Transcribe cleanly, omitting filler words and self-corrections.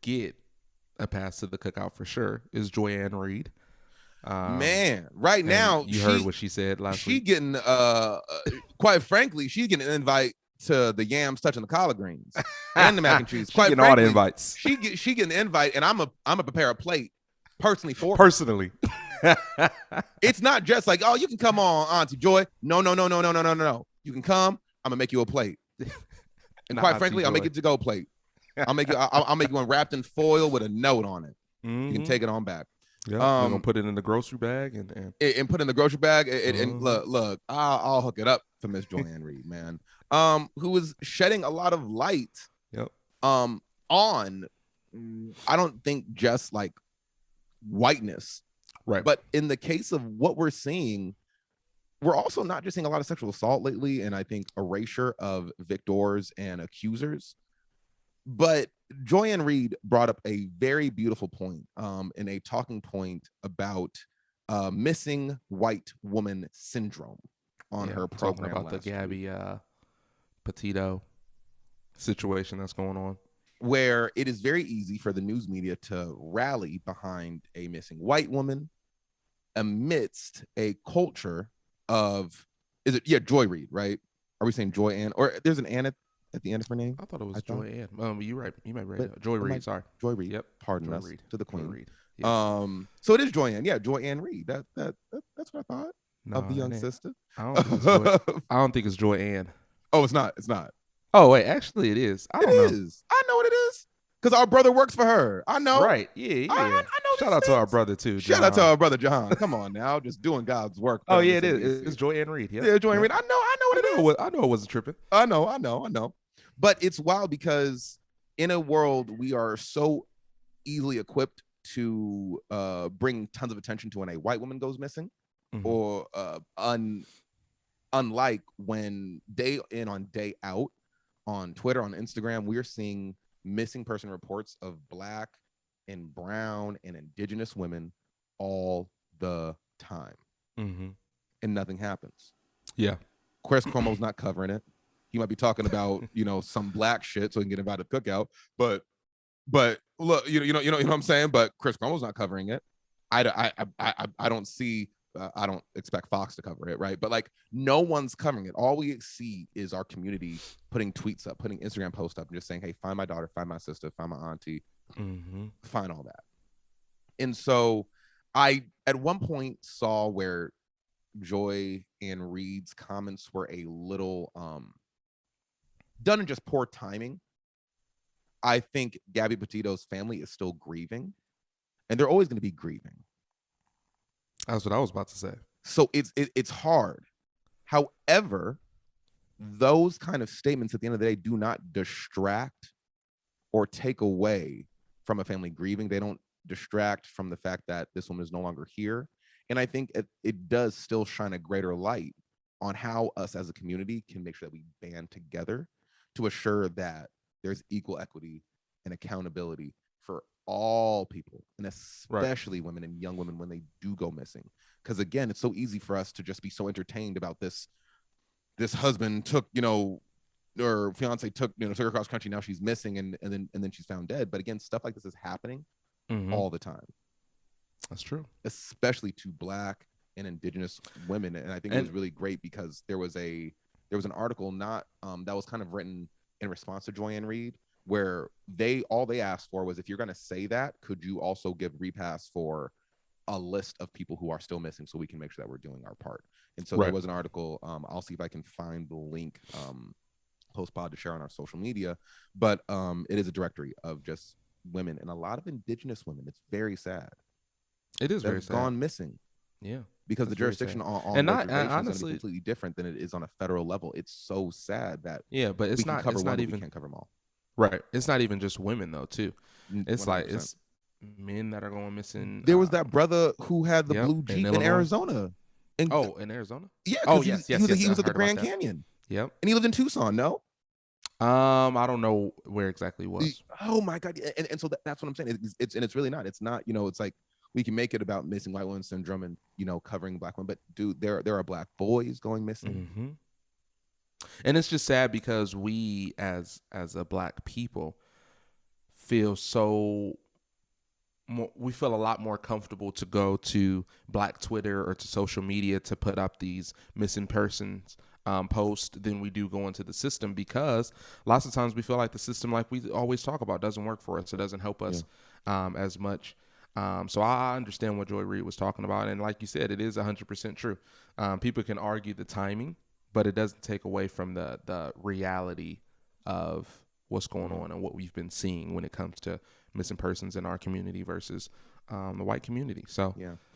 get a pass to the cookout for sure is Joyanne Reed. Man, right And now you heard what she said last she week. getting quite frankly, she's getting an invite to the yams touching the collard greens and the mac and cheese. She Quite getting all the frankly, invites. she getting an invite, and I'm a prepare a plate personally for her. Personally. It's not just like, oh, you can come on, Auntie Joy. No. You can come. I'm gonna make you a plate, and quite frankly, I'll make it to go plate. I'll make you one wrapped in foil with a note on it. You can take it on back. Yeah, we're gonna put it in the grocery bag and put in the grocery bag. And look, I'll hook it up for Miss Joyanne Reed, man. Who is shedding a lot of light. Yep. On, I don't think just like whiteness, right? But in the case of what we're seeing, we're also not just seeing a lot of sexual assault lately, and I think erasure of victors and accusers. But Joyanne Reed brought up a very beautiful point in a talking point about missing white woman syndrome on her program. Talking about the Gabby Petito situation that's going on, where it is very easy for the news media to rally behind a missing white woman amidst a culture of, Joy Reid, right? Are we saying Joy Ann? Or there's an Ann at the end of her name? I thought it was Joy Ann. You're right. You might be right. Joy Reid. Sorry, Joy Reid. Yep. Pardon Joy us Reid. to the Queen. Reid. Yeah. So it is Joy Ann. Yeah, Joy Ann Reid. That's what I thought of the young sister. I don't think it's Joy Ann. Oh, it's not. It's not. Oh wait, actually it is. I don't know. It is. I know what it is because our brother works for her. I know. Right. Yeah. I know. Shout out to our brother too. Shout out to our brother Jahan. Come on now, just doing God's work. Oh yeah, it is. It's Joy Ann Reid. Yeah, Joy Ann Reid. I know what it is. I know it wasn't tripping. I know. But it's wild because in a world we are so easily equipped to bring tons of attention to when a white woman goes missing, or unlike when day in on day out on Twitter, on Instagram, we're seeing missing person reports of Black and brown and indigenous women all the time, and nothing happens. Yeah, Chris Cuomo's not covering it. He might be talking about some Black shit so he can get invited to cookout, but look, you know what I'm saying. But Chris Cuomo's not covering it. I don't see. I don't expect Fox to cover it, right? But like, no one's covering it. All we see is our community putting tweets up, putting Instagram posts up, and just saying, "Hey, find my daughter, find my sister, find my auntie, find all that." And so, I at one point saw where Joy Ann Reid's comments were a little done in just poor timing. I think Gabby Petito's family is still grieving, and they're always going to be grieving. That's what I was about to say. So it's hard. However, those kind of statements at the end of the day do not distract or take away from a family grieving. They don't distract from the fact that this woman is no longer here. And I think it does still shine a greater light on how us as a community can make sure that we band together to assure that there's equal equity and accountability for all people, and especially women and young women when they do go missing. Because again, it's so easy for us to just be so entertained about this husband took, or fiance took her across country, now she's missing, and then she's found dead. But again, stuff like this is happening all the time. That's true, especially to Black and indigenous women. And I think it was really great because there was an article that was kind of written in response to Joy Ann Reid, where all they asked for was, if you're going to say that, could you also give repass for a list of people who are still missing so we can make sure that we're doing our part. And so there was an article, I'll see if I can find the link post-pod to share on our social media, but it is a directory of just women, and a lot of indigenous women. It's very sad. It is very sad. Gone missing. Yeah. Because the jurisdiction on and honestly, is going to be completely different than it is on a federal level. It's so sad that but it's not even, we can't cover them all. Right. It's not even just women though, too. It's 100%. Like it's men that are going missing. There was that brother who had the blue Jeep in Arizona. In Arizona? Yeah. Yes. He was at the Grand Canyon. Yep. And he lived in Tucson. No. I don't know where exactly it was. Oh my God. And so that's what I'm saying. It's really not. It's not. It's like we can make it about missing white women syndrome and covering Black women, but dude, there are Black boys going missing. And it's just sad because we as a Black people feel so we feel a lot more comfortable to go to Black Twitter or to social media to put up these missing persons posts than we do go into the system, because lots of times we feel like the system, like we always talk about, doesn't work for us. It doesn't help us as much. So I understand what Joy Reid was talking about. And like you said, it is 100% true. People can argue the timing, but it doesn't take away from the reality of what's going on and what we've been seeing when it comes to missing persons in our community versus the white community. So